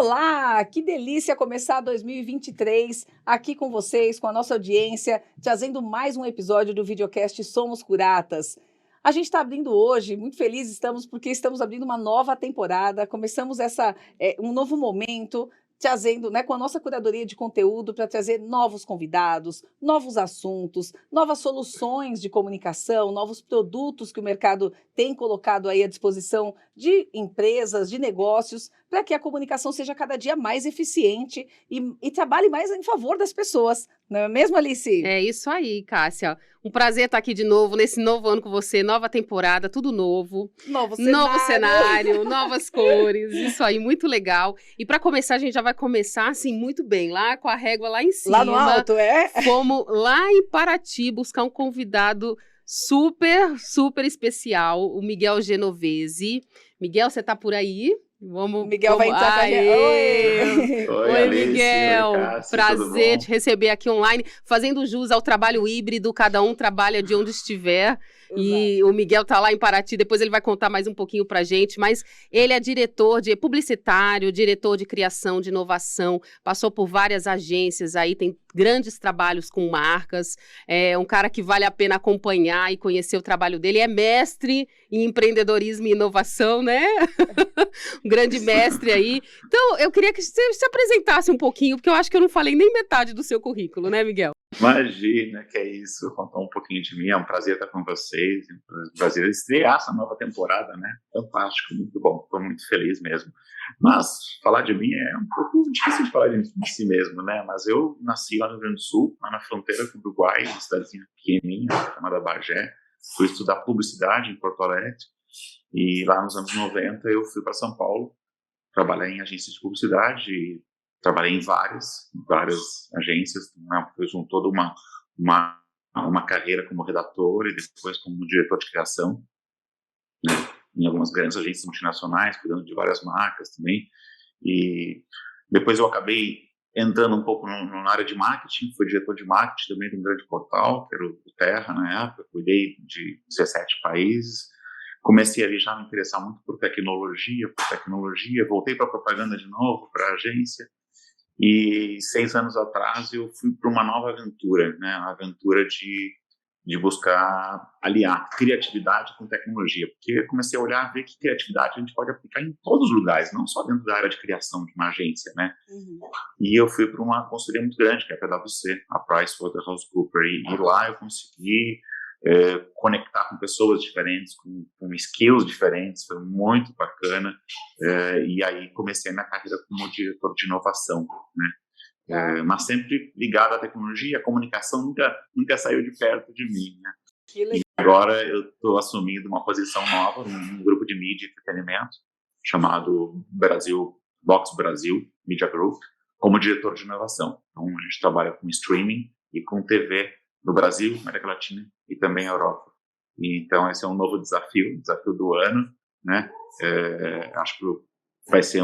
Olá, que delícia começar 2023 aqui com vocês, com a nossa audiência, trazendo mais um episódio do videocast Somos Curatas. A gente está abrindo hoje, muito felizes estamos, porque estamos abrindo uma nova temporada, começamos um novo momento, trazendo, né, com a nossa curadoria de conteúdo para trazer novos convidados, novos assuntos, novas soluções de comunicação, novos produtos que o mercado tem colocado aí à disposição de empresas, de negócios, para que a comunicação seja cada dia mais eficiente e trabalhe mais em favor das pessoas. Não é mesmo, Alice? É isso aí, Cássia. Um prazer estar aqui de novo, nesse novo ano com você, nova temporada, tudo novo. Novo cenário, novas cores, isso aí, muito legal. E para começar, a gente já vai começar, assim, muito bem, lá com a régua lá em cima. Lá no alto, é? Fomos lá em Paraty buscar um convidado super, super especial, o Miguel Genovese. Miguel, você tá por aí? O Miguel vai entrar pra gente. Oi, Alice, Miguel. oi, Cássia, Prazer te receber aqui online, fazendo jus ao trabalho híbrido, cada um trabalha de onde estiver. E o Miguel tá lá em Paraty, depois ele vai contar mais um pouquinho pra gente, mas ele é publicitário, diretor de criação, de inovação, passou por várias agências aí, tem grandes trabalhos com marcas, é um cara que vale a pena acompanhar e conhecer o trabalho dele, é mestre em empreendedorismo e inovação, né? Um grande mestre aí. Então, eu queria que você se apresentasse um pouquinho, porque eu acho que eu não falei nem metade do seu currículo, né, Miguel? Imagina, que é isso, contar um pouquinho de mim, é um prazer estar com vocês, é um prazer estrear essa nova temporada, né? Fantástico, muito bom, estou muito feliz mesmo. Mas falar de mim é um pouco difícil de falar de si mesmo, né? Mas eu nasci lá no Rio Grande do Sul, lá na fronteira com o Uruguai, uma cidadezinha pequenininha, chamada Bagé. Fui estudar publicidade em Porto Alegre, e lá nos anos 90 eu fui para São Paulo, trabalhar em agências de publicidade, e trabalhei em várias agências, né? Fiz toda uma carreira como redator e depois como diretor de criação, né? Em algumas grandes agências multinacionais, cuidando de várias marcas também. E depois eu acabei entrando um pouco na área de marketing, fui diretor de marketing também de um grande portal, que era o Terra na época, cuidei de 17 países. Comecei ali já a me interessar muito por tecnologia, voltei para propaganda de novo, para a agência. E 6 anos atrás eu fui para uma nova aventura, né? A aventura de buscar aliar criatividade com tecnologia, porque eu comecei a olhar, ver que criatividade a gente pode aplicar em todos os lugares, não só dentro da área de criação de uma agência, né? E eu fui para uma consultoria muito grande, que é a PwC, a PricewaterhouseCoopers, e lá eu consegui conectar com pessoas diferentes, com skills diferentes, foi muito bacana, e aí comecei a minha carreira como diretor de inovação, né? Mas sempre ligado à tecnologia, a comunicação nunca saiu de perto de mim, né? E agora eu estou assumindo uma posição nova num grupo de mídia e entretenimento chamado Box Brasil Media Group, como diretor de inovação. Então a gente trabalha com streaming e com TV no Brasil, América Latina e também Europa. E, então esse é um novo desafio do ano, né? Acho que vai ser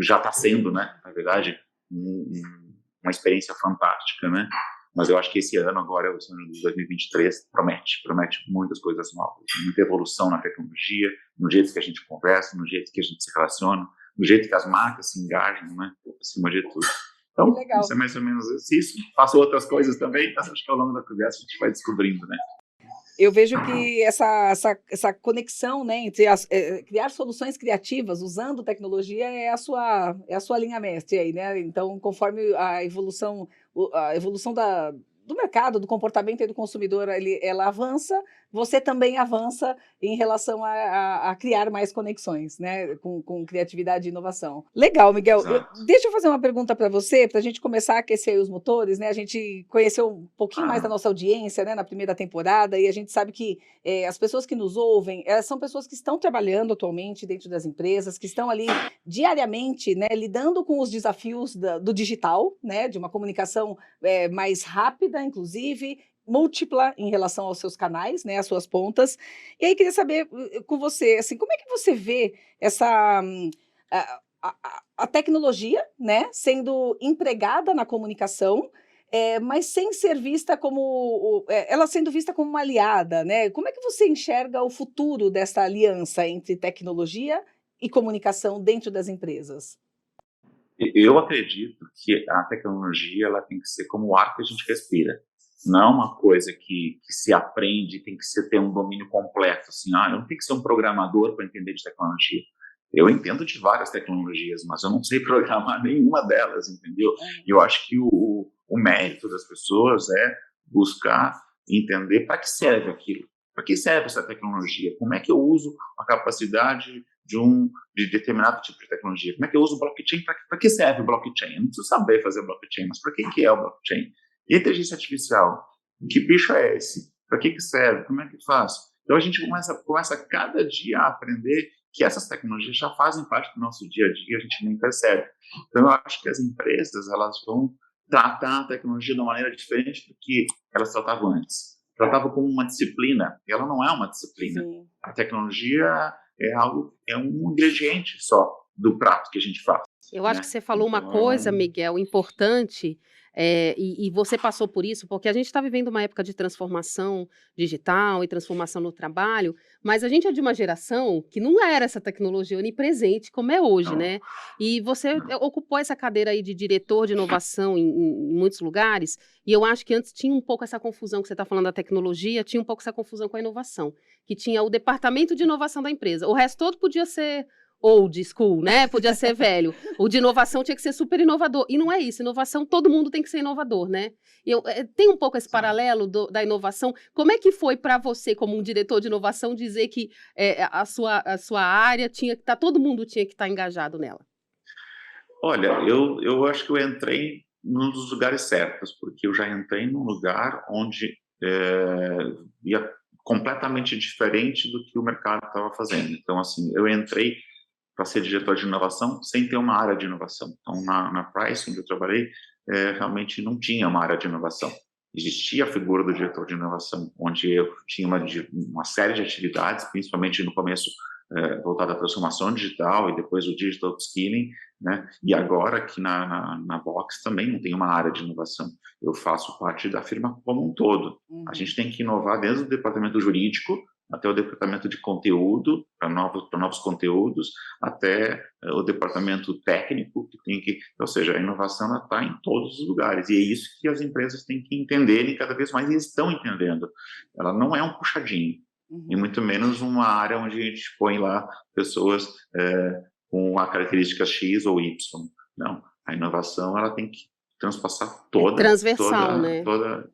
já está sendo, né? Na verdade, uma experiência fantástica, né? Mas eu acho que esse ano agora, o ano de 2023, promete muitas coisas novas, muita evolução na tecnologia, no jeito que a gente conversa, no jeito que a gente se relaciona, no jeito que as marcas se engajam, né? Acima de tudo. Então, isso é mais ou menos isso. Faço outras coisas também, mas acho que ao longo da conversa a gente vai descobrindo, né? Eu vejo que essa conexão, né, entre criar soluções criativas usando tecnologia é a sua linha mestre aí, né? Então, conforme a evolução do mercado, do comportamento aí do consumidor, ela avança, você também avança em relação a criar mais conexões, né, com criatividade e inovação. Legal, Miguel. Deixa eu fazer uma pergunta para você, para a gente começar a aquecer aí os motores, né? A gente conheceu um pouquinho mais da nossa audiência, né, na primeira temporada, e a gente sabe que as pessoas que nos ouvem, elas são pessoas que estão trabalhando atualmente dentro das empresas, que estão ali diariamente, né, lidando com os desafios do digital, né, de uma comunicação mais rápida, inclusive, múltipla em relação aos seus canais, né, às suas pontas. E aí queria saber com você, assim, como é que você vê a tecnologia, né, sendo empregada na comunicação, mas sem ser vista ela sendo vista como uma aliada, né? Como é que você enxerga o futuro dessa aliança entre tecnologia e comunicação dentro das empresas? Eu acredito que a tecnologia ela tem que ser como o ar que a gente respira. Não é uma coisa que se aprende, tem que ter um domínio completo. Assim, eu não tenho que ser um programador para entender de tecnologia. Eu entendo de várias tecnologias, mas eu não sei programar nenhuma delas, entendeu? E eu acho que o mérito das pessoas é buscar entender para que serve aquilo. Para que serve essa tecnologia? Como é que eu uso a capacidade de determinado tipo de tecnologia? Como é que eu uso o blockchain? Para que serve o blockchain? Eu não preciso saber fazer blockchain, mas para que é o blockchain? E a inteligência artificial? Que bicho é esse? Para que serve? Como é que faz? Então a gente começa cada dia a aprender que essas tecnologias já fazem parte do nosso dia a dia, a gente nem percebe. Então eu acho que as empresas elas vão tratar a tecnologia de uma maneira diferente do que elas tratavam antes. Tratavam como uma disciplina, e ela não é uma disciplina. Sim. A tecnologia é um ingrediente só do prato que a gente faz. Eu acho que você falou uma coisa, Miguel, importante, e você passou por isso, porque a gente está vivendo uma época de transformação digital e transformação no trabalho, mas a gente é de uma geração que não era essa tecnologia onipresente como é hoje, né? E você ocupou essa cadeira aí de diretor de inovação em muitos lugares, e eu acho que antes tinha um pouco essa confusão que você está falando da tecnologia, tinha um pouco essa confusão com a inovação, que tinha o departamento de inovação da empresa, o resto todo podia ser old school, né? Podia ser velho. O de inovação tinha que ser super inovador. E não é isso. Inovação, todo mundo tem que ser inovador, né? Tem um pouco esse paralelo da inovação. Como é que foi para você, como um diretor de inovação, dizer que a sua área todo mundo tinha que estar engajado nela? Olha, eu acho que eu entrei num dos lugares certos, porque eu já entrei num lugar onde ia completamente diferente do que o mercado estava fazendo. Então, assim, eu entrei para ser diretor de inovação sem ter uma área de inovação. Então, na Price, onde eu trabalhei, realmente não tinha uma área de inovação. Existia a figura do diretor de inovação, onde eu tinha uma série de atividades, principalmente no começo voltada à transformação digital e depois o digital skilling, né? E agora aqui na Box também não tem uma área de inovação. Eu faço parte da firma como um todo. A gente tem que inovar desde o departamento jurídico até o departamento de conteúdo, para novos conteúdos, até o departamento técnico, ou seja, a inovação está em todos os lugares, e é isso que as empresas têm que entender, e cada vez mais eles estão entendendo. Ela não é um puxadinho, e muito menos uma área onde a gente põe lá pessoas com a característica X ou Y. Não, a inovação ela tem que transpassar toda... transversal, né?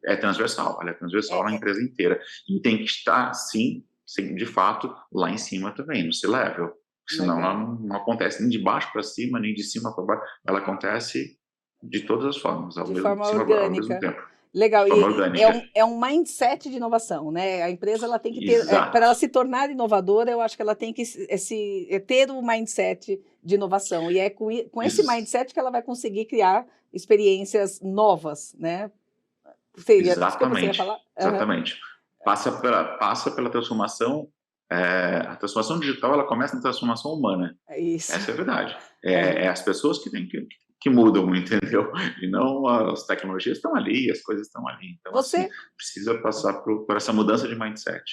É transversal, ela é transversal na empresa inteira. E tem que estar, sim, de fato, lá em cima também, no C-Level. Senão ela não acontece nem de baixo para cima, nem de cima para baixo. Ela acontece de todas as formas, de forma orgânica. Ao mesmo tempo. Legal, é um mindset de inovação, né? A empresa ela tem que ter, para ela se tornar inovadora, eu acho que ela tem que ter um mindset de inovação, e é com esse mindset que ela vai conseguir criar experiências novas, né? Exatamente, você ia falar? Exatamente. Passa pela transformação, a transformação digital ela começa na transformação humana. Isso. Essa é a verdade. É as pessoas que mudam, entendeu? E não as tecnologias estão ali, as coisas estão ali. Então, assim, precisa passar por essa mudança de mindset.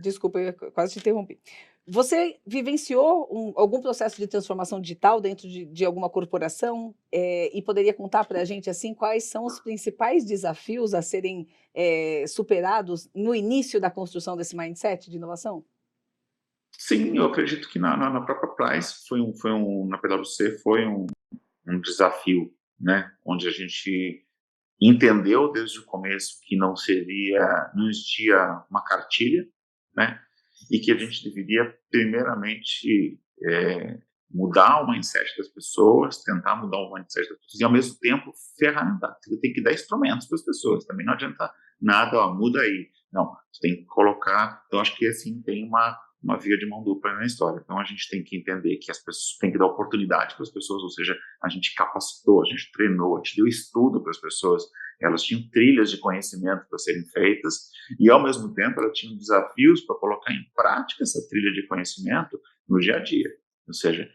Desculpa, eu quase te interrompi. Você vivenciou algum processo de transformação digital dentro de alguma corporação e poderia contar para a gente assim, quais são os principais desafios a serem superados no início da construção desse mindset de inovação? Sim, eu acredito que na própria Price na PwC foi um desafio, né? Onde a gente entendeu desde o começo que não existia uma cartilha, né? E que a gente deveria primeiramente mudar o mindset das pessoas, tentar mudar o mindset das pessoas e ao mesmo tempo ferramentar. Você tem que dar instrumentos para as pessoas. Também não adianta nada, muda aí. Não, você tem que colocar. Então acho que assim tem uma via de mão dupla na história. Então, a gente tem que entender que as pessoas têm que dar oportunidade para as pessoas, ou seja, a gente capacitou, a gente treinou, a gente deu estudo para as pessoas, elas tinham trilhas de conhecimento para serem feitas e, ao mesmo tempo, elas tinham desafios para colocar em prática essa trilha de conhecimento no dia a dia. Ou seja,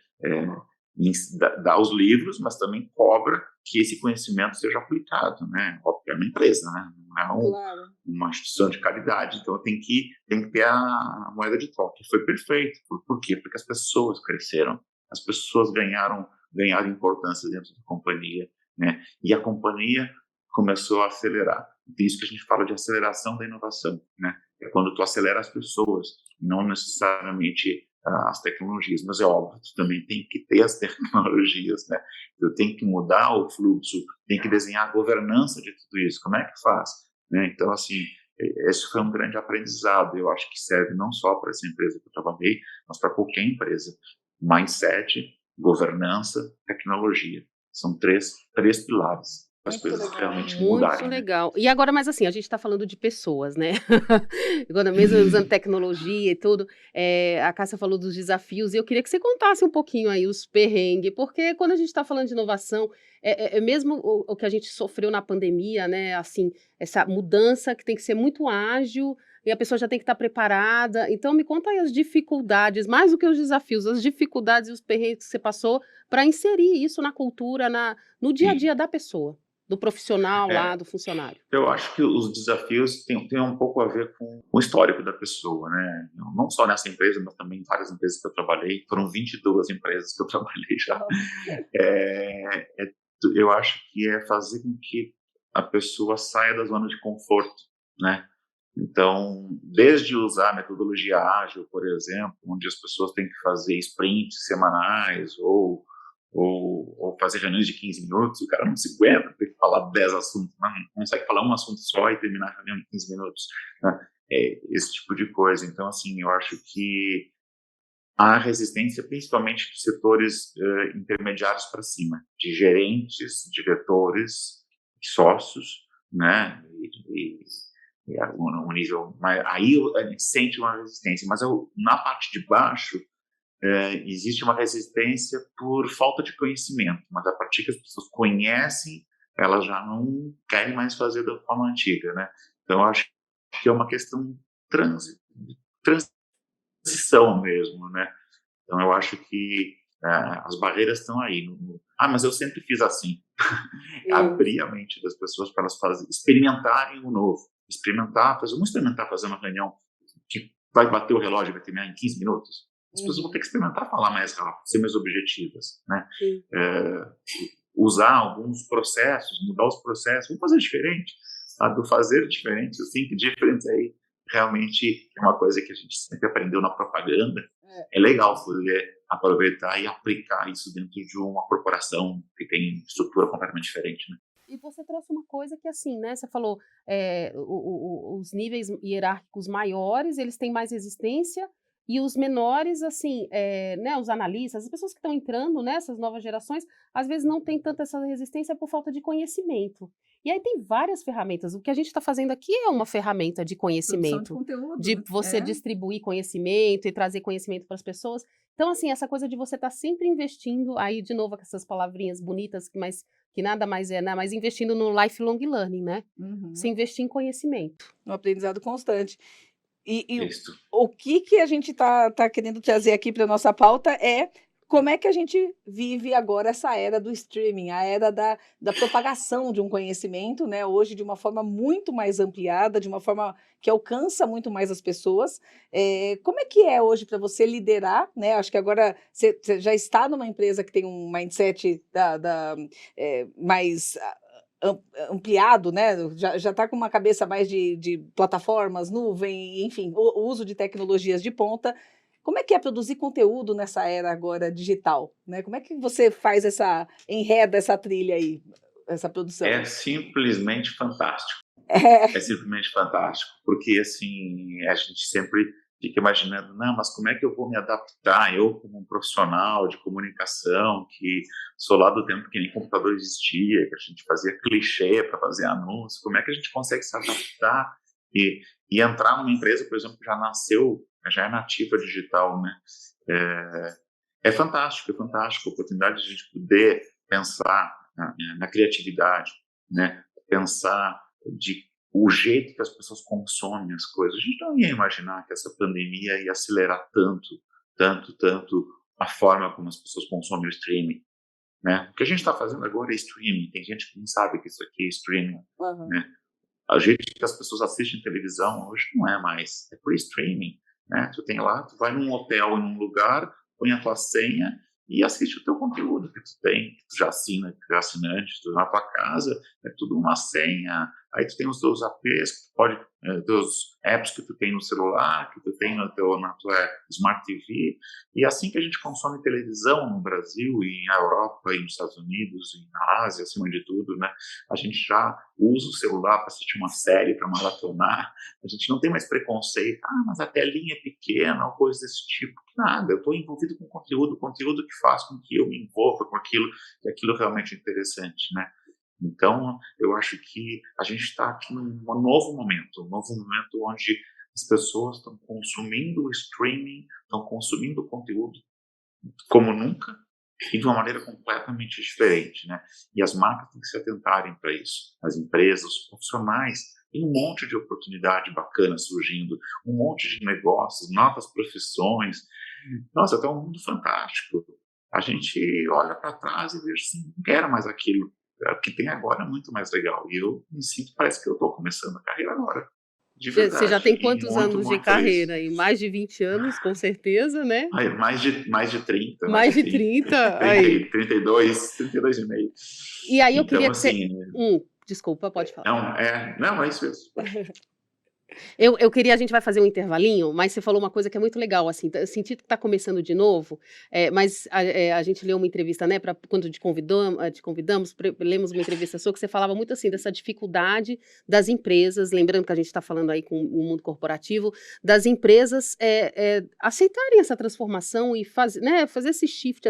dá os livros, mas também cobra que esse conhecimento seja aplicado, né? Óbvio, é uma empresa, né? Não é uma instituição de caridade, então tem que ter a moeda de troca. E foi perfeito. Por quê? Porque as pessoas cresceram, as pessoas ganharam ganhar importância dentro da companhia, né? E a companhia começou a acelerar. Por isso que a gente fala de aceleração da inovação, né? É quando tu acelera as pessoas, não necessariamente as tecnologias, mas é óbvio, tu também tem que ter as tecnologias, né? Tu tem que mudar o fluxo, tem que desenhar a governança de tudo isso, como é que faz? Né? Então, assim, esse foi um grande aprendizado, eu acho que serve não só para essa empresa que eu trabalhei, mas para qualquer empresa. Mindset, governança, tecnologia. São três pilares para as Muito coisas legal. realmente Muito mudarem, né? legal. E agora, mas assim, a gente está falando de pessoas, né? Agora, mesmo usando tecnologia e tudo, a Cássia falou dos desafios, e eu queria que você contasse um pouquinho aí os perrengues, porque quando a gente está falando de inovação, mesmo o que a gente sofreu na pandemia, né? Assim, essa mudança que tem que ser muito ágil, e a pessoa já tem que estar preparada. Então, me conta aí as dificuldades, mais do que os desafios, as dificuldades e os perrengues que você passou para inserir isso na cultura, no dia a Sim. dia da pessoa. Do profissional lá, É, do funcionário. eu acho que os desafios têm um pouco a ver com o histórico da pessoa, né? Não só nessa empresa, mas também em várias empresas que eu trabalhei. Foram 22 empresas que eu trabalhei já. Eu acho que é fazer com que a pessoa saia da zona de conforto, né? Então, desde usar a metodologia ágil, por exemplo, onde as pessoas têm que fazer sprints semanais ou fazer reuniões de 15 minutos, o cara não se aguenta, tem que falar 10 assuntos, não consegue falar um assunto só e terminar a reunião em 15 minutos, né? Esse tipo de coisa. Então, assim, eu acho que há resistência, principalmente de setores intermediários para cima, de gerentes, diretores, sócios, né? Um nível, aí a gente sente uma resistência, mas na parte de baixo existe uma resistência por falta de conhecimento, mas a partir que as pessoas conhecem, elas já não querem mais fazer da forma antiga, né? Então, eu acho que é uma questão de transição mesmo, né? Então, eu acho que as barreiras estão aí. Mas eu sempre fiz assim. Abrir a mente das pessoas para elas experimentarem o novo. Vamos experimentar fazer uma reunião que vai bater o relógio e vai terminar em 15 minutos. As pessoas vão ter que experimentar falar mais rápido, ser mais objetivas, né? Usar alguns processos, mudar os processos, vamos fazer diferente, sabe? O fazer diferente, o think different aí, realmente é uma coisa que a gente sempre aprendeu na propaganda. É legal poder aproveitar e aplicar isso dentro de uma corporação que tem estrutura completamente diferente, né? E você trouxe uma coisa que, assim, né? Você falou, os níveis hierárquicos maiores, eles têm mais resistência, e os menores, assim, né, os analistas, as pessoas que estão entrando nessas novas gerações, às vezes não tem tanta essa resistência por falta de conhecimento. E aí tem várias ferramentas. O que a gente está fazendo aqui é uma ferramenta de Produção de conhecimento, conteúdo, de né? você distribuir conhecimento e trazer conhecimento para as pessoas. Então, assim, essa coisa de você estar sempre investindo, aí, de novo, com essas palavrinhas bonitas, mas que nada mais é, né? Mas investindo no lifelong learning, né? Você investir em conhecimento. Um aprendizado constante. E Isso. o que a gente tá querendo trazer aqui para nossa pauta é como é que a gente vive agora essa era do streaming, a era da propagação de um conhecimento, né? Hoje, de uma forma muito mais ampliada, de uma forma que alcança muito mais as pessoas. Como é que é hoje para você liderar, né? Acho que agora você já está numa empresa que tem um mindset mais ampliado, né? Já está com uma cabeça mais de plataformas, nuvem, enfim, o uso de tecnologias de ponta. Como é que é produzir conteúdo nessa era agora digital, né? Como é que você enreda essa trilha aí, essa produção? É simplesmente fantástico. É simplesmente fantástico, porque assim, a gente sempre fica imaginando, não, mas como é que eu vou me adaptar? Eu, como um profissional de comunicação, que sou lá do tempo que nem computador existia, que a gente fazia clichê para fazer anúncio, como é que a gente consegue se adaptar e entrar numa empresa, por exemplo, que já é nativa digital, né? É fantástico a oportunidade de a gente poder pensar na criatividade, né? Pensar o jeito que as pessoas consomem as coisas. A gente não ia imaginar que essa pandemia ia acelerar tanto a forma como as pessoas consomem o streaming, né? O que a gente está fazendo agora é streaming. Tem gente que não sabe que isso aqui é streaming, né? A gente que as pessoas assistem televisão hoje não é mais, é por streaming, né? Tu vai num hotel em um lugar, põe a tua senha e assiste o teu conteúdo que tu tem, que tu já assina, que tu é assinante, tu na tua casa, é tudo uma senha, aí tu tem os teus APs, que tu pode, teus apps que tu tem no celular, que tu tem na tua Smart TV, e assim que a gente consome televisão no Brasil, e na Europa, e nos Estados Unidos, e na Ásia, acima de tudo, né, a gente já usa o celular para assistir uma série, para maratonar, a gente não tem mais preconceito, mas a telinha é pequena, ou coisa desse tipo, nada, eu estou envolvido com conteúdo que faz com que eu me envolva com aquilo, e aquilo realmente é interessante, né. Então, eu acho que a gente está aqui num novo momento, onde as pessoas estão consumindo o streaming, estão consumindo conteúdo como nunca e de uma maneira completamente diferente, né? E as marcas têm que se atentarem para isso. As empresas, os profissionais, tem um monte de oportunidade bacana surgindo, um monte de negócios, novas profissões. Nossa, está um mundo fantástico. A gente olha para trás e vê assim, não quero mais aquilo. O que tem agora é muito mais legal. E eu me sinto, parece que eu estou começando a carreira agora. De Você já verdade. tem E quantos muito, anos de muito feliz. carreira? Aí, mais de 20 anos, com certeza, né? Ai, mais de 30, Mais de 30? Aí. 32 e meio. E aí eu Então, queria que você. assim, Desculpa, pode falar. não, é isso mesmo. A gente vai fazer um intervalinho, mas você falou uma coisa que é muito legal, assim, eu senti que está começando de novo, mas a gente leu uma entrevista, né, quando te convidamos, lemos uma entrevista sua, que você falava muito, assim, dessa dificuldade das empresas, lembrando que a gente está falando aí com o mundo corporativo, das empresas aceitarem essa transformação e fazer esse shift,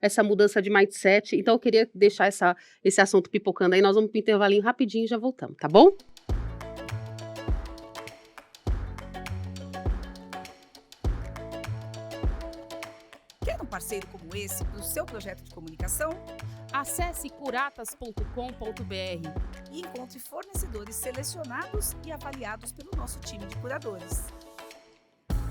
essa mudança de mindset. Então, eu queria deixar esse assunto pipocando aí, nós vamos para o intervalinho rapidinho e já voltamos, tá bom? Quer um parceiro como esse para o seu projeto de comunicação? Acesse curatas.com.br E encontre fornecedores selecionados e avaliados pelo nosso time de curadores.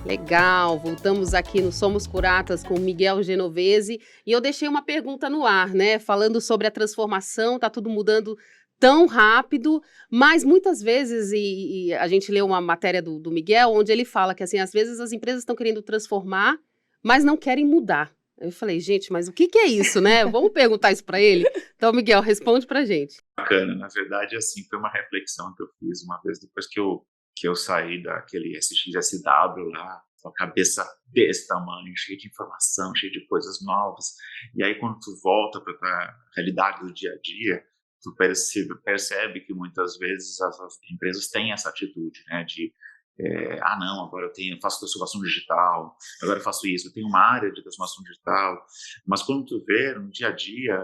Legal, voltamos aqui no Somos Curatas com Miguel Genovese e eu deixei uma pergunta no ar, né, falando sobre a transformação, tá tudo mudando tão rápido, mas muitas vezes, e a gente leu uma matéria do Miguel, onde ele fala que, assim, às vezes as empresas estão querendo transformar, mas não querem mudar. Eu falei, gente, mas o que é isso, né? Vamos perguntar isso para ele? Então, Miguel, responde pra gente. Bacana, na verdade, assim, foi uma reflexão que eu fiz uma vez, depois que eu saí daquele SXSW lá, com a cabeça desse tamanho, cheia de informação, cheia de coisas novas, e aí quando tu volta para a realidade do dia a dia, tu percebe que muitas vezes as empresas têm essa atitude, né, de não, agora eu faço transformação digital, agora eu faço isso, eu tenho uma área de transformação digital, mas quando tu vê no dia a dia,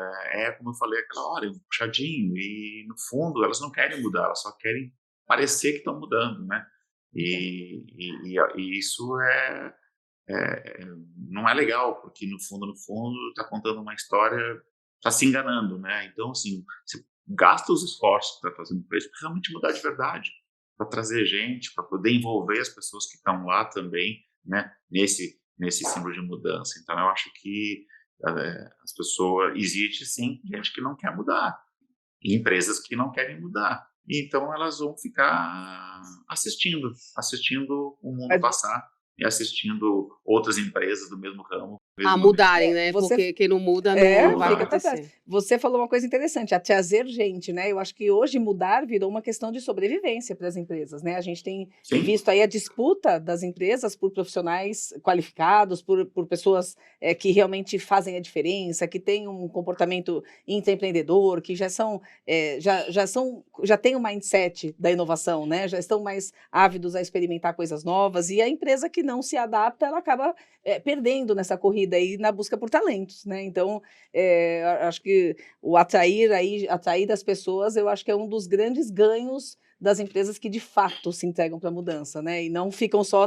como eu falei aquela hora, um puxadinho, e no fundo elas não querem mudar, elas só querem parecer que estão mudando, né? E isso não é legal, porque no fundo está contando uma história, está se enganando, né? Então, assim, você gasta os esforços que está fazendo para isso, para realmente mudar de verdade, para trazer gente, para poder envolver as pessoas que estão lá também, né? Nesse símbolo de mudança. Então, eu acho que as pessoas, existe sim gente que não quer mudar, e empresas que não querem mudar. Então, elas vão ficar assistindo o mundo passar e assistindo outras empresas do mesmo ramo. Mudarem, né? Porque quem não muda não vai acontecer. Você falou uma coisa interessante, a trazer gente, né? Eu acho que hoje mudar virou uma questão de sobrevivência para as empresas, né? A gente tem visto aí a disputa das empresas por profissionais qualificados, por pessoas que realmente fazem a diferença, que têm um comportamento intraempreendedor, que já têm o mindset da inovação, né? Já estão mais ávidos a experimentar coisas novas, e a empresa que não se adapta, ela acaba perdendo nessa corrida aí na busca por talentos, né? Então, acho que o atrair as pessoas, eu acho que é um dos grandes ganhos das empresas que de fato se entregam para a mudança, né? E não ficam só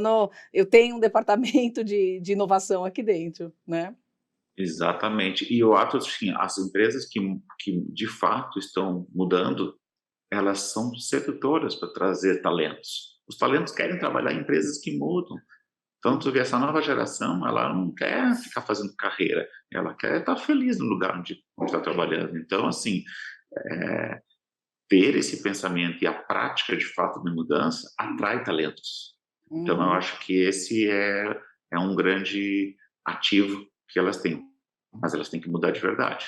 eu tenho um departamento de inovação aqui dentro, né? Exatamente. E eu acho assim, as empresas que de fato estão mudando, elas são sedutoras para trazer talentos. Os talentos querem trabalhar em empresas que mudam. Então, tu vê, essa nova geração, ela não quer ficar fazendo carreira, ela quer estar feliz no lugar onde está trabalhando. Então, assim, ter esse pensamento e a prática, de fato, de mudança, atrai talentos. Então, eu acho que esse é um grande ativo que elas têm. mas elas têm que mudar de verdade.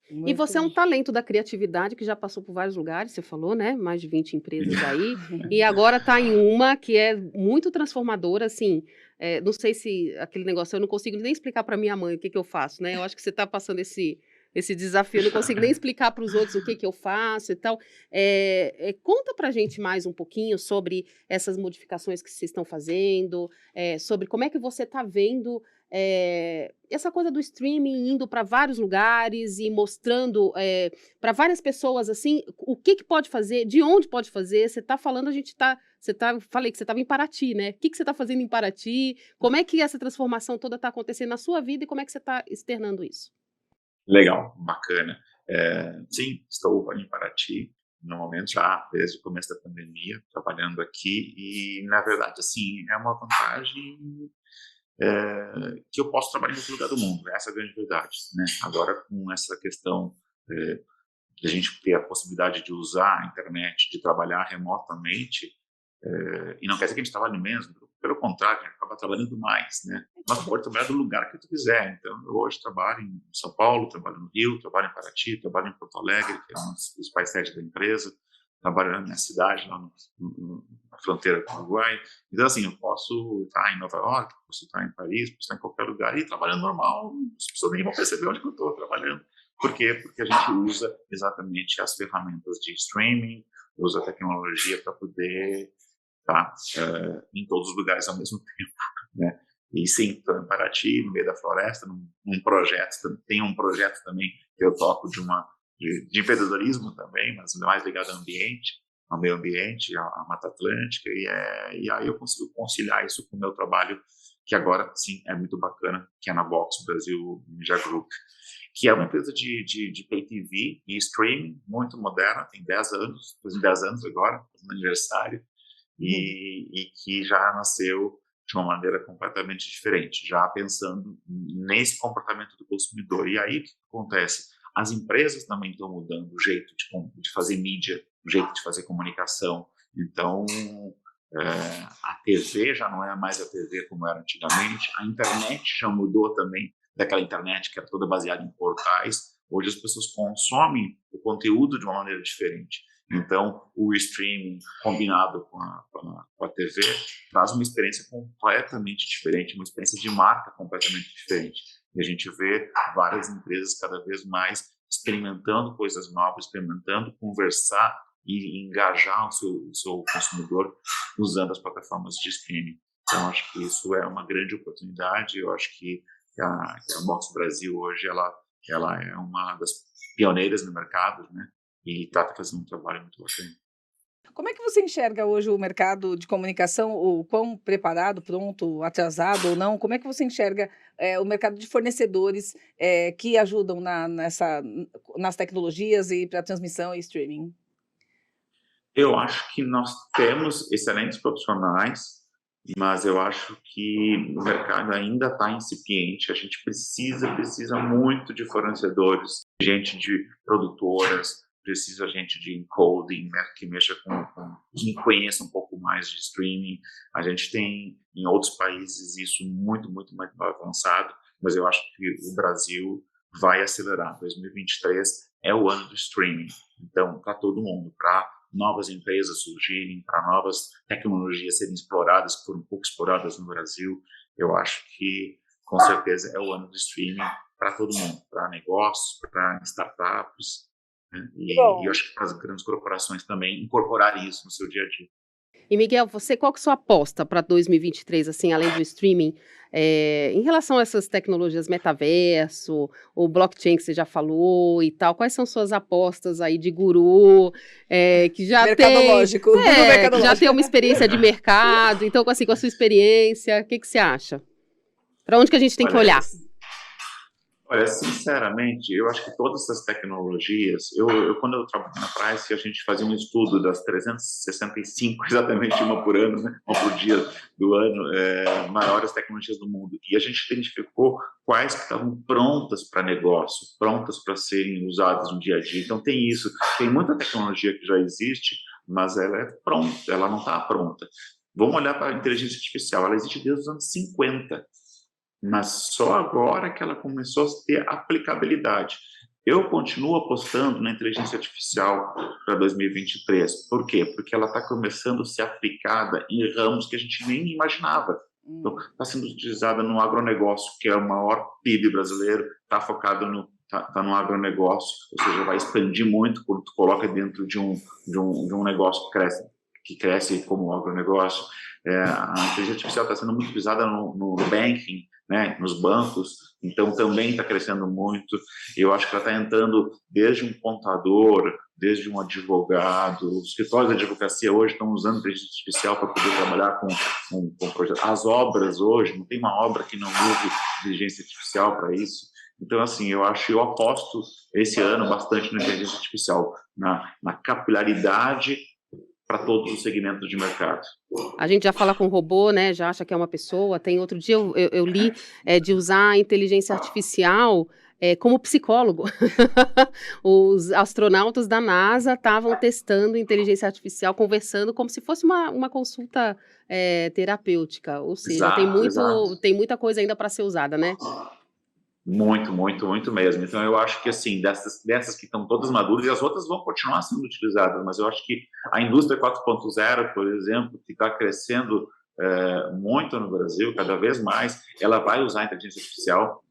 E Muito você é um bom. talento da criatividade que já passou por vários lugares, você falou, né? Mais de 20 empresas aí. E agora está em uma que é muito transformadora, assim. Não sei se aquele negócio, eu não consigo nem explicar para minha mãe o que que eu faço, né? Eu acho que você está passando esse desafio, eu não consigo nem explicar para os outros o que que eu faço e tal. Conta para a gente mais um pouquinho sobre essas modificações que vocês estão fazendo, sobre como é que você está vendo essa coisa do streaming indo para vários lugares e mostrando para várias pessoas assim o que que pode fazer, de onde pode fazer. Você está falando, falei que você estava em Paraty, né? O que que você está fazendo em Paraty? Como é que essa transformação toda está acontecendo na sua vida e como é que você está externando isso? Legal, bacana. Sim, estou em Paraty, no momento já desde o começo da pandemia, trabalhando aqui e, na verdade, assim, é uma vantagem que eu posso trabalhar em qualquer lugar do mundo, essa é a grande verdade, né? Agora, com essa questão de a gente ter a possibilidade de usar a internet, de trabalhar remotamente, e não quer dizer que a gente trabalhe menos, pelo contrário, a gente acaba trabalhando mais, né? Mas tu pode trabalhar do lugar que tu quiser. Então, eu hoje trabalho em São Paulo, trabalho no Rio, trabalho em Paraty, trabalho em Porto Alegre, que é um dos principais sedes da empresa, trabalho na minha cidade, lá na fronteira com o Uruguai. Então, assim, eu posso estar em Nova York, posso estar em Paris, posso estar em qualquer lugar e trabalhando normal, as pessoas nem vão perceber onde que eu estou trabalhando. Por quê? Porque a gente usa exatamente as ferramentas de streaming, usa a tecnologia para poder estar em todos os lugares ao mesmo tempo, né? E sim, estou em Paraty, no meio da floresta, num projeto, tem um projeto também que eu toco de empreendedorismo também, mas mais ligado ao ambiente, ao meio ambiente, à Mata Atlântica, e aí eu consigo conciliar isso com o meu trabalho, que agora, sim, é muito bacana, que é na Box Brasil Media Group, que é uma empresa de Pay TV e streaming muito moderna, tem 10 anos, faz 10 anos agora, no aniversário, e que já nasceu de uma maneira completamente diferente, já pensando nesse comportamento do consumidor. E aí o que acontece? As empresas também estão mudando o jeito de fazer mídia, o jeito de fazer comunicação. Então, a TV já não é mais a TV como era antigamente, a internet já mudou também daquela internet que era toda baseada em portais. Hoje as pessoas consomem o conteúdo de uma maneira diferente. Então, o streaming combinado com a TV traz uma experiência completamente diferente, uma experiência de marca completamente diferente. E a gente vê várias empresas cada vez mais experimentando coisas novas, experimentando conversar e engajar o seu consumidor usando as plataformas de streaming. Então, acho que isso é uma grande oportunidade. Eu acho que a Box Brasil hoje ela é uma das pioneiras no mercado, né? E está fazendo um trabalho muito bacana. Como é que você enxerga hoje o mercado de comunicação, o quão preparado, pronto, atrasado ou não? Como é que você enxerga o mercado de fornecedores que ajudam nas tecnologias e para transmissão e streaming? Eu acho que nós temos excelentes profissionais, mas eu acho que o mercado ainda está incipiente. A gente precisa muito de fornecedores, gente de produtoras, precisa gente de encoding, né, que mexa que conheça um pouco mais de streaming. A gente tem em outros países isso muito, muito mais avançado, mas eu acho que o Brasil vai acelerar. 2023 é o ano do streaming. Então, para todo mundo, para novas empresas surgirem, para novas tecnologias serem exploradas, que foram pouco exploradas no Brasil, eu acho que, com certeza, é o ano do streaming para todo mundo, para negócios, para startups, né? E eu acho que para as grandes corporações também incorporar isso no seu dia a dia. E Miguel, qual que é a sua aposta para 2023, assim, além do streaming, em relação a essas tecnologias metaverso, o blockchain que você já falou e tal, quais são suas apostas aí de guru, que já Mercadológico, guru que já mercadológico. tem uma experiência de mercado, então, assim, com a sua experiência, o que que você acha? Para onde que a gente tem que olhar? Olha, sinceramente, eu acho que todas essas tecnologias, quando eu trabalhava na Price, a gente fazia um estudo das 365, exatamente uma por ano, né? Uma por dia do ano, maiores tecnologias do mundo. E a gente identificou quais que estavam prontas para negócio, prontas para serem usadas no dia a dia. Então tem isso, tem muita tecnologia que já existe, mas ela é pronta, ela não está pronta. Vamos olhar para a inteligência artificial, ela existe desde os anos 50. mas só agora que ela começou a ter aplicabilidade. Eu continuo apostando na inteligência artificial para 2023. Por quê? Porque ela está começando a ser aplicada em ramos que a gente nem imaginava. Então, está sendo utilizada no agronegócio, que é o maior PIB brasileiro, está focado tá no agronegócio, ou seja, vai expandir muito quando tu coloca dentro de um negócio que cresce como o agronegócio. A inteligência artificial está sendo muito utilizada no banking, né, nos bancos, então também está crescendo muito. Eu acho que ela está entrando desde um contador, desde um advogado. Os escritórios de advocacia hoje estão usando inteligência artificial para poder trabalhar com projetos. As obras hoje, não tem uma obra que não use inteligência artificial para isso. Então, assim, eu aposto esse ano bastante na inteligência artificial, na capilaridade para todos os segmentos de mercado. A gente já fala com robô, né? Já acha que é uma pessoa. Tem outro dia eu li de usar a inteligência artificial como psicólogo. Os astronautas da NASA estavam testando inteligência artificial, conversando como se fosse uma consulta terapêutica. Ou seja, tem muita coisa ainda para ser usada, né? Muito, muito, muito mesmo. Então, eu acho que, assim, dessas que estão todas maduras, e as outras vão continuar sendo utilizadas, mas eu acho que a indústria 4.0, por exemplo, que está crescendo muito no Brasil, cada vez mais, ela vai usar a inteligência artificial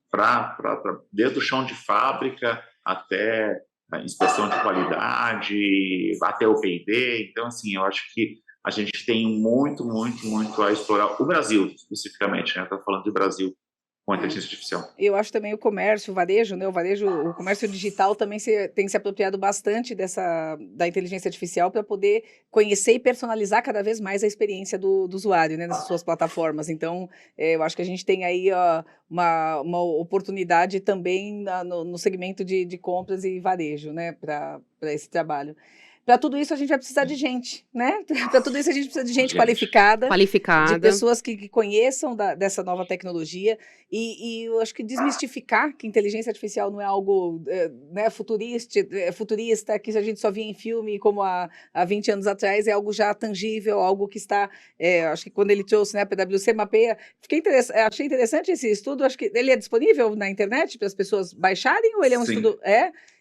desde o chão de fábrica até a inspeção de qualidade, até o P&D. Então, assim, eu acho que a gente tem muito, muito, muito a explorar. O Brasil, especificamente, né? Estou falando de Brasil, com a inteligência artificial. Eu acho também o comércio, o varejo, né? O comércio digital também tem se apropriado bastante da inteligência artificial para poder conhecer e personalizar cada vez mais a experiência do usuário, né? Nas suas plataformas. Então, eu acho que a gente tem aí uma oportunidade também no segmento de compras e varejo, né? Para esse trabalho. Para tudo isso, a gente vai precisar de gente, né? Para tudo isso, a gente precisa de gente qualificada. De pessoas que conheçam dessa nova tecnologia. E eu acho que desmistificar que inteligência artificial não é algo né, futurista, que a gente só via em filme, como há 20 anos atrás, é algo já tangível, algo que está... acho que quando ele trouxe, né, a PwC mapeia... Achei interessante esse estudo. Acho que ele é disponível na internet para as pessoas baixarem, ou ele é um estudo...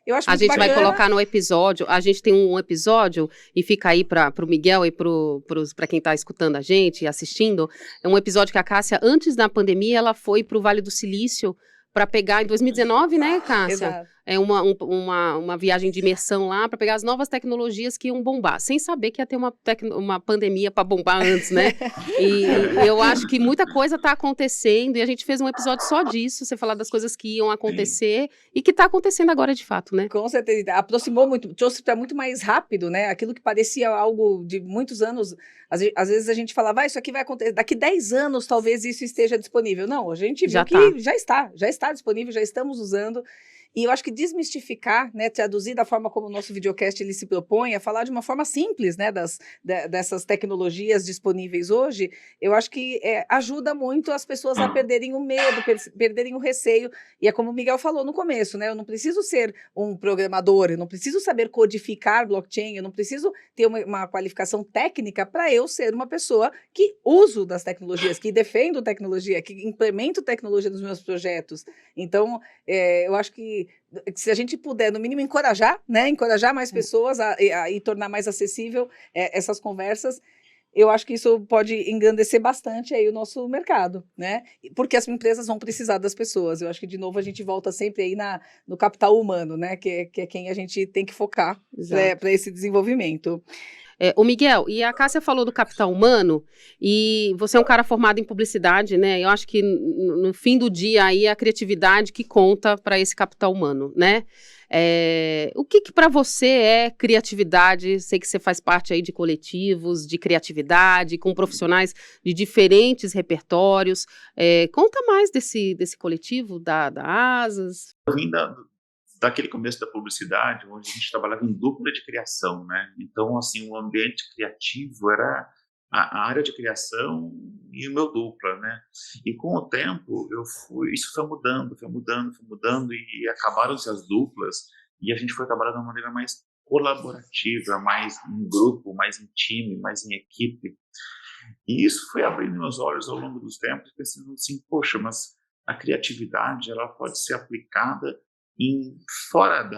Eu acho a gente bacana. Vai colocar no episódio, a gente tem um episódio, e fica aí para o Miguel e para quem está escutando a gente e assistindo, é um episódio que a Cássia, antes da pandemia, ela foi para o Vale do Silício para pegar, em 2019, né, Cássia? Exato. Uma viagem de imersão lá para pegar as novas tecnologias que iam bombar, sem saber que ia ter uma pandemia para bombar antes, né? E eu acho que muita coisa está acontecendo e a gente fez um episódio só disso, você falar das coisas que iam acontecer e que está acontecendo agora de fato, né? Com certeza, aproximou muito, trouxe para muito mais rápido, né? Aquilo que parecia algo de muitos anos, às vezes a gente falava, isso aqui vai acontecer, daqui 10 anos talvez isso esteja disponível. Não, a gente viu que já está disponível, já estamos usando. E eu acho que desmistificar, né, traduzir da forma como o nosso videocast ele se propõe, a falar de uma forma simples, né, dessas tecnologias disponíveis hoje, eu acho que ajuda muito as pessoas a perderem o medo, perderem o receio. E é como o Miguel falou no começo, né, eu não preciso ser um programador, eu não preciso saber codificar blockchain, eu não preciso ter uma qualificação técnica para eu ser uma pessoa que uso das tecnologias, que defendo tecnologia, que implemento tecnologia nos meus projetos. Então, eu acho que se a gente puder, no mínimo, encorajar mais pessoas e tornar mais acessível essas conversas, eu acho que isso pode engrandecer bastante aí o nosso mercado, né? Porque as empresas vão precisar das pessoas. Eu acho que, de novo, a gente volta sempre aí no capital humano, né? Que é quem a gente tem que focar para esse desenvolvimento. O Miguel, e a Cássia falou do capital humano, e você é um cara formado em publicidade, né? Eu acho que no fim do dia aí é a criatividade que conta para esse capital humano, né? O que para você é criatividade? Sei que você faz parte aí de coletivos de criatividade, com profissionais de diferentes repertórios. Conta mais desse coletivo da Asas. Daquele começo da publicidade, onde a gente trabalhava em dupla de criação, né? Então, assim, o ambiente criativo era a área de criação e o meu dupla, né? E com o tempo, isso foi mudando, e acabaram-se as duplas, e a gente foi trabalhar de uma maneira mais colaborativa, mais em grupo, mais em time, mais em equipe. E isso foi abrindo meus olhos ao longo dos tempos, pensando assim, poxa, mas a criatividade ela pode ser aplicada fora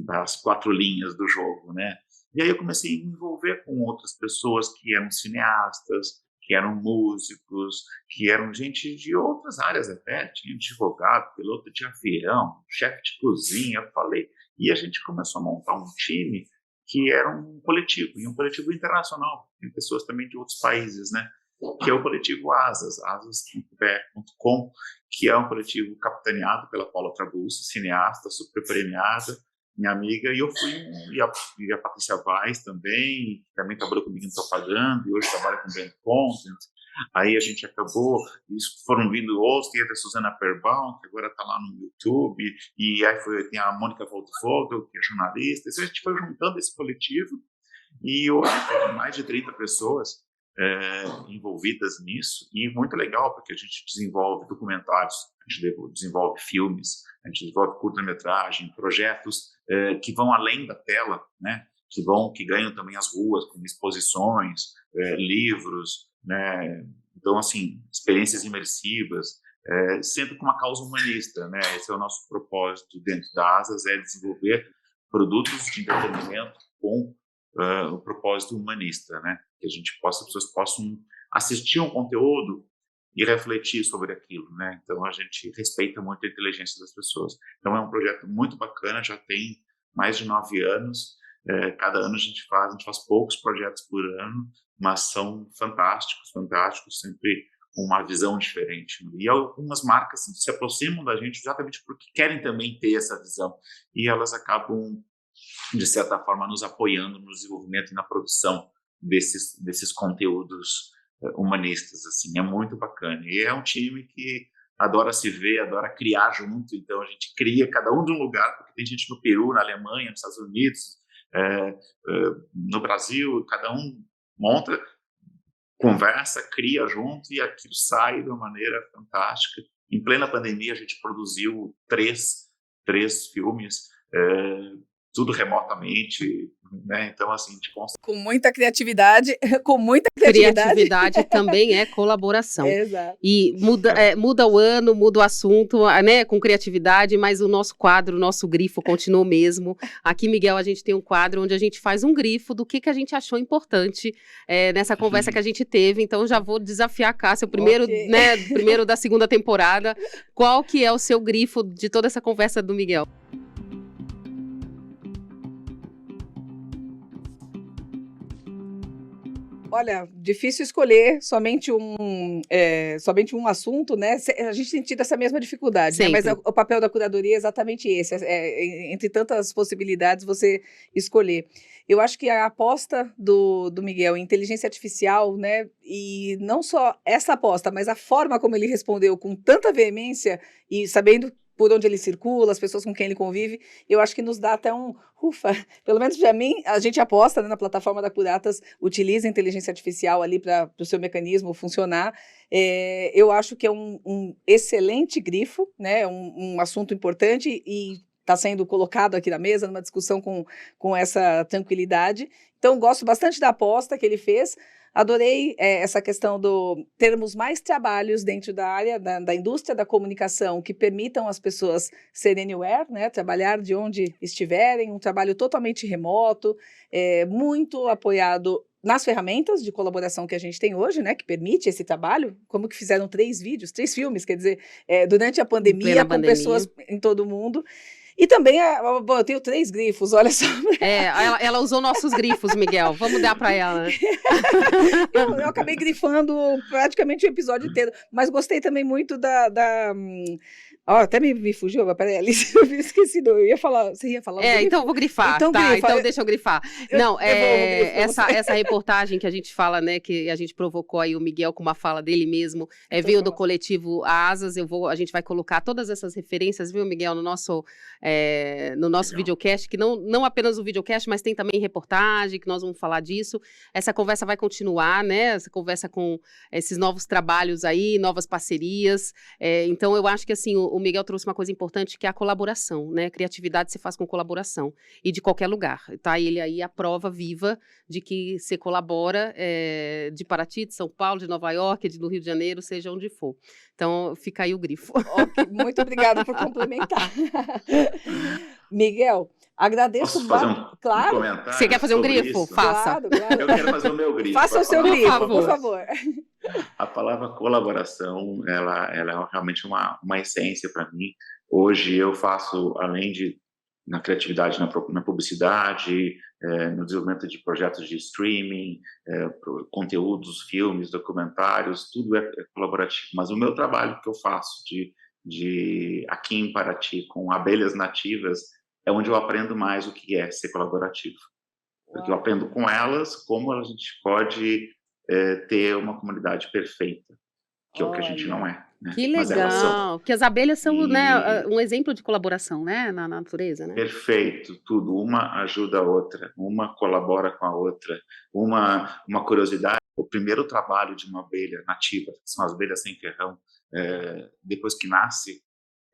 das 4 linhas do jogo, né? E aí eu comecei a me envolver com outras pessoas que eram cineastas, que eram músicos, que eram gente de outras áreas até, tinha advogado, piloto de avião, chefe de cozinha, eu falei. E a gente começou a montar um time que era um coletivo, e um coletivo internacional, tem pessoas também de outros países, né? Que é o coletivo Asas, asas.br.com, que é um coletivo capitaneado pela Paula Trabuzzi, cineasta, super premiada, minha amiga, e eu fui, e a Patrícia Vaz também trabalhou comigo em propaganda, e hoje trabalha com brand content. Aí a gente acabou, foram vindo outros, tem a Suzana Perbaum, que agora está lá no YouTube, e aí tem a Mônica Voltfogel, que é jornalista. Então a gente foi juntando esse coletivo, e hoje tem mais de 30 pessoas envolvidas nisso, e muito legal, porque a gente desenvolve documentários, a gente desenvolve filmes, a gente desenvolve curta-metragem, projetos que vão além da tela, né? Que ganham também as ruas, com exposições, livros, né? Então, assim, experiências imersivas, sempre com uma causa humanista, né? Esse é o nosso propósito dentro da Asas, é desenvolver produtos de entretenimento com o propósito humanista, né? Que as pessoas possam assistir um conteúdo e refletir sobre aquilo, né? Então a gente respeita muito a inteligência das pessoas. Então é um projeto muito bacana, já tem mais de 9 anos. Cada ano a gente faz poucos projetos por ano, mas são fantásticos, sempre com uma visão diferente. E algumas marcas se aproximam da gente exatamente porque querem também ter essa visão, e elas acabam, de certa forma, nos apoiando no desenvolvimento e na produção desses conteúdos humanistas, assim, é muito bacana. E é um time que adora se ver, adora criar junto, então a gente cria cada um de um lugar, porque tem gente no Peru, na Alemanha, nos Estados Unidos, no Brasil, cada um monta, conversa, cria junto, e aquilo sai de uma maneira fantástica. Em plena pandemia, a gente produziu três filmes, tudo remotamente, né? Então, assim, com muita criatividade, Criatividade também é colaboração. Exato. E muda o ano, muda o assunto, né? Com criatividade, mas o nosso quadro, o nosso grifo continua o mesmo. Aqui, Miguel, a gente tem um quadro onde a gente faz um grifo do que a gente achou importante nessa conversa que a gente teve. Então, já vou desafiar a Cássia, primeiro da segunda temporada. Qual que é o seu grifo de toda essa conversa do Miguel? Olha, difícil escolher somente um assunto, né? A gente tem tido essa mesma dificuldade, né? Mas o papel da curadoria é exatamente esse, entre tantas possibilidades você escolher. Eu acho que a aposta do Miguel em inteligência artificial, né? E não só essa aposta, mas a forma como ele respondeu com tanta veemência e sabendo por onde ele circula, as pessoas com quem ele convive, eu acho que nos dá até pelo menos para mim, a gente aposta, né, na plataforma da Curatas, utiliza a inteligência artificial ali para o seu mecanismo funcionar. Eu acho que é um excelente grifo, né, um assunto importante e está sendo colocado aqui na mesa, numa discussão com essa tranquilidade. Então, gosto bastante da aposta que ele fez. Adorei essa questão do termos mais trabalhos dentro da área da indústria da comunicação que permitam as pessoas serem anywhere, né, trabalhar de onde estiverem, um trabalho totalmente remoto, muito apoiado nas ferramentas de colaboração que a gente tem hoje, né, que permite esse trabalho, como que fizeram 3 filmes, quer dizer, durante a pandemia, com pessoas em todo o mundo. E também, eu tenho 3 grifos, olha só. Ela usou nossos grifos, Miguel. Vamos dar para ela, né? eu acabei grifando praticamente o episódio inteiro, mas gostei também muito até me fugiu, peraí, Alice, eu esqueci, eu ia falar, você ia falar? Então eu vou grifar, então deixa eu grifar. Essa reportagem que a gente fala, né, que a gente provocou aí o Miguel com uma fala dele mesmo, veio do coletivo Asas, a gente vai colocar todas essas referências, viu, Miguel, no nosso videocast, que não apenas o videocast, mas tem também reportagem, que nós vamos falar disso. Essa conversa vai continuar, né, essa conversa com esses novos trabalhos aí, novas parcerias, então eu acho que, assim, o Miguel trouxe uma coisa importante, que é a colaboração, né? Criatividade se faz com colaboração, e de qualquer lugar, tá? Ele aí a prova viva de que você colabora de Paraty, de São Paulo, de Nova York, do Rio de Janeiro, seja onde for. Então, fica aí o grifo. Ok, muito obrigada por complementar. Miguel, agradeço. Posso fazer um Claro, comentário? Você quer fazer um sobre grifo? isso? Faça. claro, claro. Eu quero fazer o meu grifo. Faça o seu Por grifo, favor. por favor. A palavra colaboração, ela é realmente uma essência para mim. Hoje eu faço, além de na criatividade, na publicidade, no desenvolvimento de projetos de streaming, conteúdos, filmes, documentários, tudo é colaborativo. Mas o meu trabalho que eu faço aqui em Paraty com abelhas nativas é onde eu aprendo mais o que é ser colaborativo. Porque eu aprendo com elas como a gente pode ter uma comunidade perfeita, que é o que a gente não é. Né? Que Mas elas são. legal, porque as abelhas são, E- né, um exemplo de colaboração, né, na natureza, né? Perfeito, tudo. Uma ajuda a outra, uma colabora com a outra. Uma curiosidade, o primeiro trabalho de uma abelha nativa, que são as abelhas sem ferrão, depois que nasce,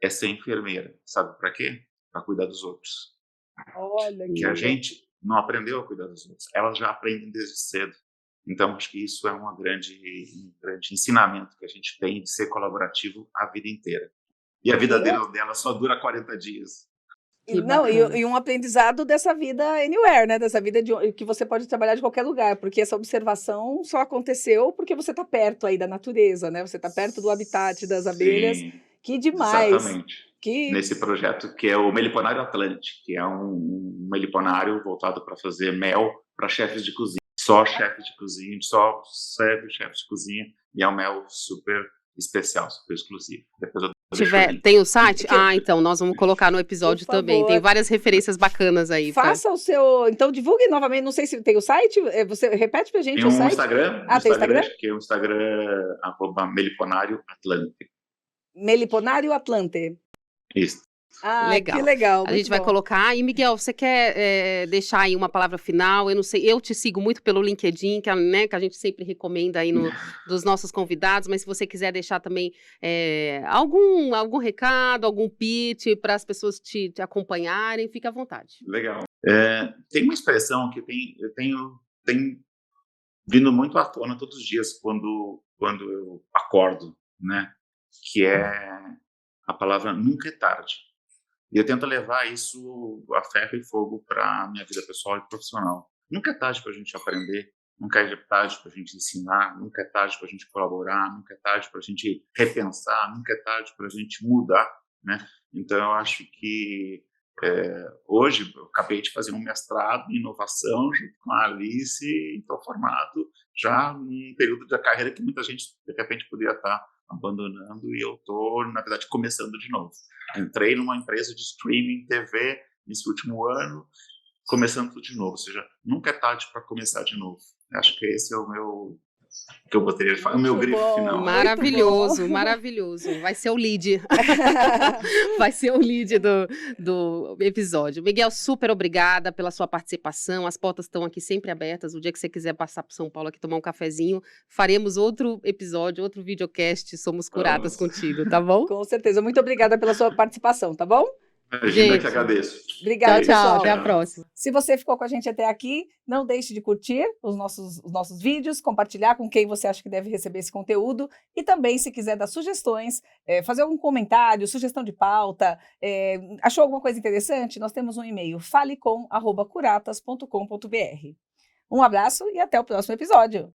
é ser enfermeira. Sabe para quê? Para cuidar dos outros. Olha Que a gente não aprendeu a cuidar dos outros. Elas já aprendem desde cedo. Então, acho que isso é um grande ensinamento que a gente tem de ser colaborativo a vida inteira. E a vida dela só dura 40 dias. Que Não, bacana. e um aprendizado dessa vida anywhere, né? Dessa vida que você pode trabalhar de qualquer lugar, porque essa observação só aconteceu porque você está perto aí da natureza, né? Você está perto do habitat das abelhas. Sim, Que demais! exatamente. Que Nesse projeto que é o Meliponário Atlântico, que é um meliponário voltado para fazer mel para chefes de cozinha. Só chefes de cozinha, só serve chefes de cozinha, e é um mel super especial, super exclusivo. Depois eu deixo o link. Tem o site? Ah, então, nós vamos colocar no episódio Por favor. também. Tem várias referências bacanas aí. faça o seu. Então, divulgue novamente. Não sei se tem o site. Você repete pra gente Tem o um site. Instagram, Tem Instagram? que é o Instagram @Meliponário Atlântico. Meliponário Atlante. Isso. Ah, Legal. que legal. A gente muito vai bom. colocar. E, Miguel, você quer deixar aí uma palavra final? Eu não sei, eu te sigo muito pelo LinkedIn, que, né, que a gente sempre recomenda aí dos nossos convidados, mas se você quiser deixar também algum recado, algum pitch para as pessoas te acompanharem, fica à vontade. Legal. Tem uma expressão que tem vindo muito à tona todos os dias quando eu acordo, né? Que é a palavra nunca é tarde. E eu tento levar isso a ferro e fogo para a minha vida pessoal e profissional. Nunca é tarde para a gente aprender, nunca é tarde para a gente ensinar, nunca é tarde para a gente colaborar, nunca é tarde para a gente repensar, nunca é tarde para a gente mudar, né? Então, eu acho que hoje eu acabei de fazer um mestrado em inovação junto com a Alice e estou formado já num período da carreira que muita gente, de repente, poderia estar abandonando, e eu estou, na verdade, começando de novo. Entrei numa empresa de streaming, TV, nesse último ano, começando tudo de novo. Ou seja, nunca é tarde para começar de novo. Acho que esse é o meu, que eu gostaria de falar, o meu Muito grifo bom. final. Maravilhoso, maravilhoso. Vai ser o lead. Vai ser o lead do episódio. Miguel, super obrigada pela sua participação. As portas estão aqui sempre abertas. O dia que você quiser passar para São Paulo aqui tomar um cafezinho, faremos outro episódio, outro videocast. Somos curatas contigo, tá bom? Com certeza. Muito obrigada pela sua participação, tá bom? Imagina, Gente. que agradeço. Obrigada, Tchau, pessoal. até a próxima. Se você ficou com a gente até aqui, não deixe de curtir os nossos vídeos, compartilhar com quem você acha que deve receber esse conteúdo, e também, se quiser dar sugestões, fazer algum comentário, sugestão de pauta, achou alguma coisa interessante, nós temos um e-mail, falecom@curatas.com.br. Um abraço e até o próximo episódio.